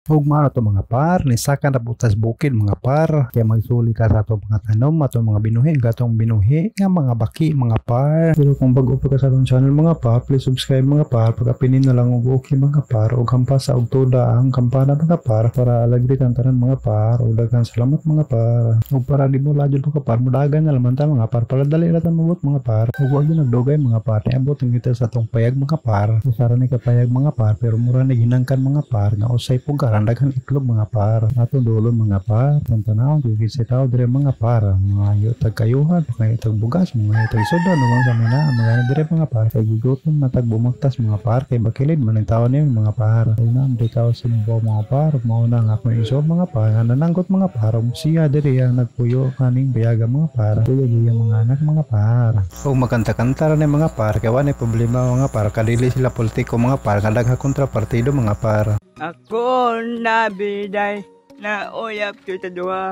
Ug mao to mga par, nisakan na butas bukid mga par, kaya magsulit ka sa ato mga tanom, ato mga binuhi, gatong binuhi nga mga baki mga par. Pero kung bago pa ka sa atong channel mga par, please subscribe mga par, pagkapinin na lang og okay mga par, ug hampasa og toda ang kampana mga par para alagri ang tanan mga par, ug daghan salamat mga par. Ug para di mo ladyo mga par, mudagan na lamang ta mga par para dali ra ta mabot mga par. Ug wag gyud nagdugay mga par, niabot ang kita sa atong payag mga par. Usara ni kapayag mga par, pero mura na ginangkan mga par nga usay pugaran daghan itlog mga par. Ato dulo mga par, tanaw gigisitaw dire mga par, mga yutag kayuhan, mga yutag bugas, mga yutag soda, nuwang sa mina, mga dire mga par. Kay gigutom matag bumagtas mga par, kay bakilid man ang taon niyo mga par. Ay na di ka sa mga par, mao na nga akong iso mga par, nga nananggot mga par, siya dire ang nagpuyo kaning biyaga mga par. Tuyo diya mga anak mga par. O magkanta-kanta ra ni mga par, kay wala problema mga par, kadili sila politiko mga par, nga dagha kontra partido mga par. Ako nabiday na uyap kita duha.